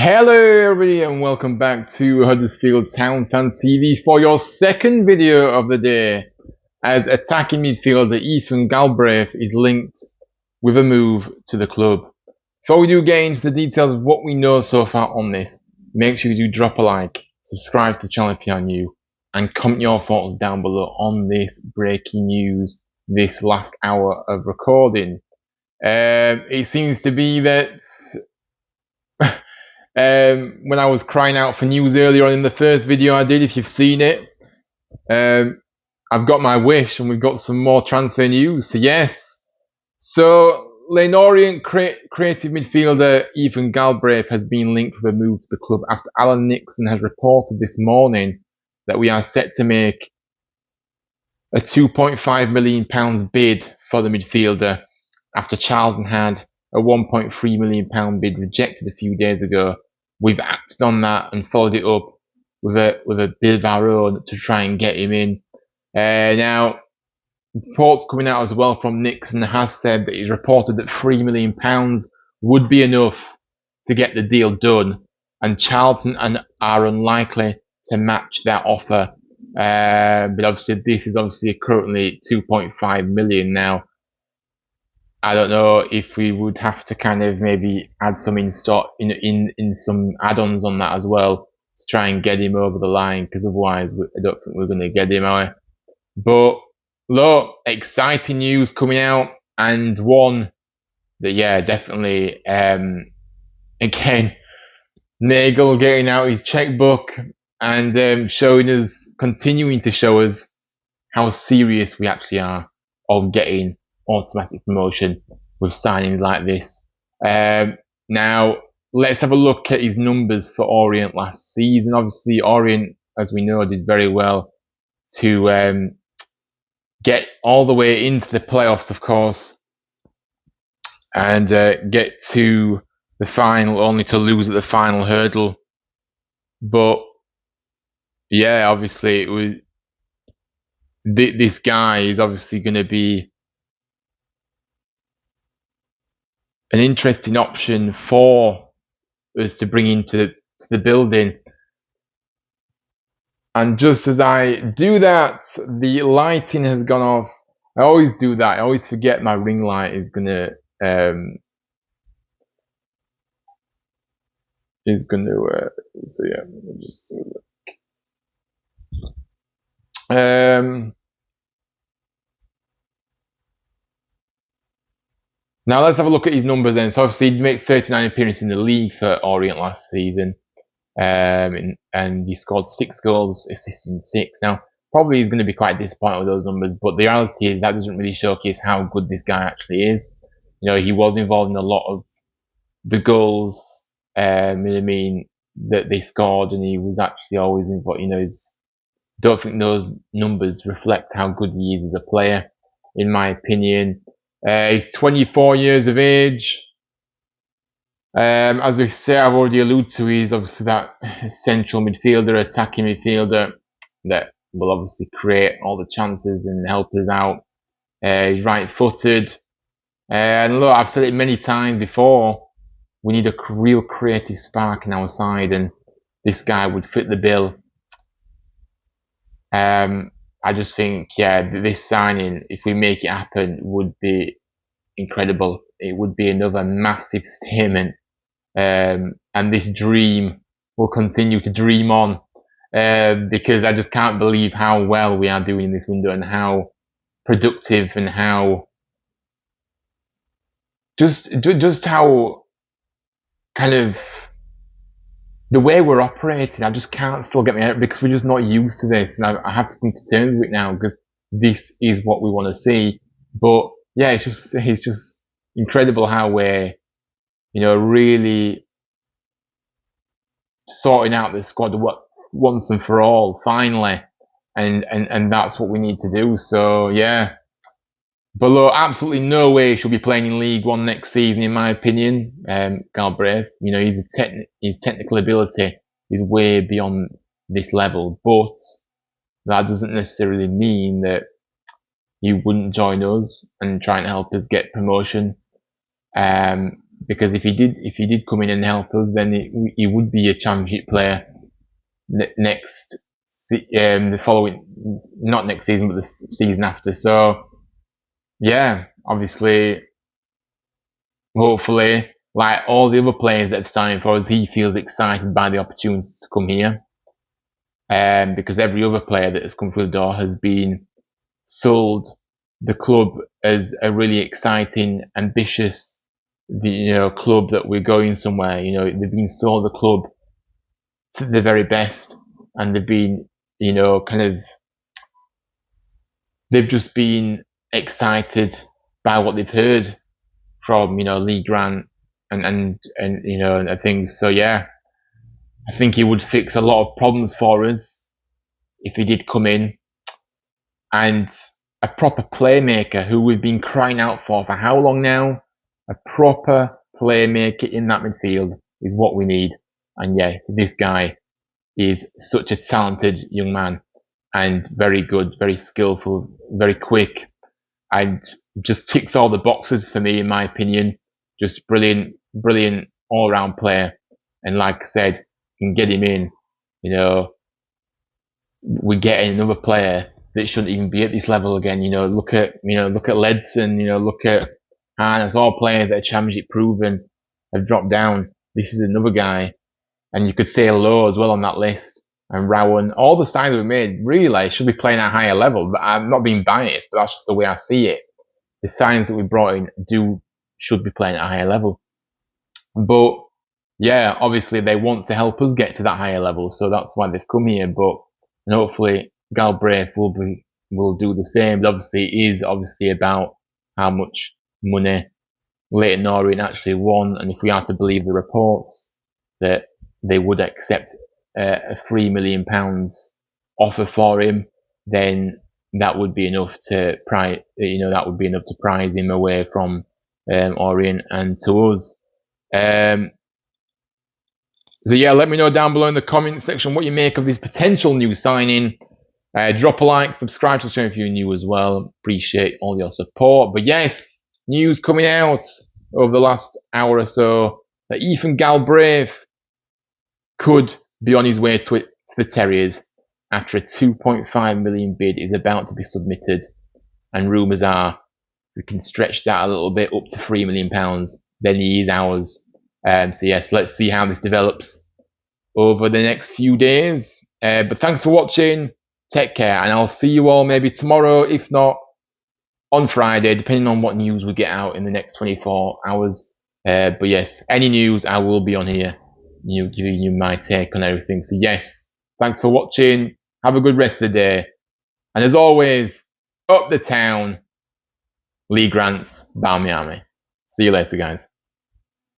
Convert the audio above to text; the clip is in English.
Hello everybody and welcome back to Huddersfield Town Fan TV for your second video of the day, as attacking midfielder Ethan Galbraith is linked with a move to the club. Before we do get into the details of what we know so far on this, make sure you do drop a like, subscribe to the channel if you're new, and comment your thoughts down below on this breaking news, this last hour of recording. It seems to be that when I was crying out for news earlier on in the first video I did, if you've seen it, I've got my wish and we've got some more transfer news. So yes, so Lane Orient creative midfielder Ethan Galbraith has been linked with a move to the club after Alan Nixon has reported this morning that we are set to make a £2.5 million bid for the midfielder after Charlton had a £1.3 million bid rejected a few days ago. We've acted on that and followed it up with a bid of our own to try and get him in. Now, reports coming out as well from Nixon has said that he's reported that £3 million would be enough to get the deal done, and Charlton are unlikely to match that offer. But obviously, this is obviously currently 2.5 million now. I don't know if we would have to kind of maybe add some in some add-ons on that as well to try and get him over the line, because otherwise I don't think we're going to get him out. But look, exciting news coming out, and one that definitely again, Nagel getting out his checkbook and continuing to show us how serious we actually are of getting automatic promotion with signings like this. Now, let's have a look at his numbers for Orient last season. Obviously, Orient, as we know, did very well to get all the way into the playoffs, of course, and get to the final, only to lose at the final hurdle. But yeah, obviously, it was this guy is obviously going to be an interesting option for us to bring into the building. And just as I do that, the lighting has gone off. I always do that. I always forget my ring light is gonna so yeah, let me just look. Now let's have a look at his numbers then. So obviously he made 39 appearances in the league for Orient last season, and he scored 6 goals, assisting 6. Now probably he's going to be quite disappointed with those numbers, but the reality is that doesn't really showcase how good this guy actually is. You know, he was involved in a lot of the goals, that they scored, and he was actually always involved. You know, don't think those numbers reflect how good he is as a player, in my opinion. He's 24 years of age. As we say, I've already alluded to, he's obviously that central midfielder, attacking midfielder that will obviously create all the chances and help us out. He's right-footed. And look, I've said it many times before, we need a real creative spark in our side, and this guy would fit the bill. I just think, this signing, if we make it happen, would be incredible. It would be another massive statement, and this dream will continue to dream on, because I just can't believe how well we are doing in this window, and how productive, and how just how kind of the way we're operating. I just can't still get my head, because we're just not used to this, and I have to come to terms with it now, because this is what we want to see. But yeah, it's just incredible how we're, really sorting out this squad once and for all, finally, and that's what we need to do. So yeah, but look, absolutely no way she'll be playing in League One next season, in my opinion. Galbraith, his technical ability is way beyond this level, but that doesn't necessarily mean that he wouldn't join us and try and help us get promotion. because if he did come in and help us, then he would be a championship player the following, not next season, but the season after. So yeah, obviously, hopefully, like all the other players that have signed for us, he feels excited by the opportunity to come here. Because every other player that has come through the door has been sold the club as a really exciting, ambitious, club that we're going somewhere. They've been sold the club to the very best, and they've been, they've just been excited by what they've heard from, Lee Grant and things. So yeah, I think he would fix a lot of problems for us if he did come in. And a proper playmaker who we've been crying out for how long now? A proper playmaker in that midfield is what we need. And yeah, this guy is such a talented young man and very good, very skillful, very quick, and just ticks all the boxes for me, in my opinion. Just brilliant all-round player. And like I said, can get him in, we're getting another player that shouldn't even be at this level again. Look at Ledson, look at Harness, all players that are championship proven have dropped down. This is another guy. And you could say Lowe as well on that list. And Rowan, all the signs we made really should be playing at a higher level. But I'm not being biased, but that's just the way I see it. The signs that we brought in should be playing at a higher level. But yeah, obviously they want to help us get to that higher level, so that's why they've come here. But hopefully Galbraith will do the same. But obviously it is about how much money Leyton Orient actually won, and if we are to believe the reports that they would accept a £3 million offer for him, then that would be enough to prize him away from Orient and to us. So yeah, let me know down below in the comments section what you make of this potential new signing. Drop a like, subscribe to the channel if you're new as well. Appreciate all your support. But yes, news coming out over the last hour or so that Ethan Galbraith could be on his way to the Terriers after a 2.5 million bid is about to be submitted, and rumours are we can stretch that a little bit up to £3 million, then he is ours. So yes, let's see how this develops over the next few days. But thanks for watching, take care, and I'll see you all maybe tomorrow, if not on Friday, depending on what news we get out in the next 24 hours. But yes, any news, I will be on here, giving you my take on everything. So yes, thanks for watching, have a good rest of the day, and as always, up the town, Lee Grant's Balmy Army. See you later, guys.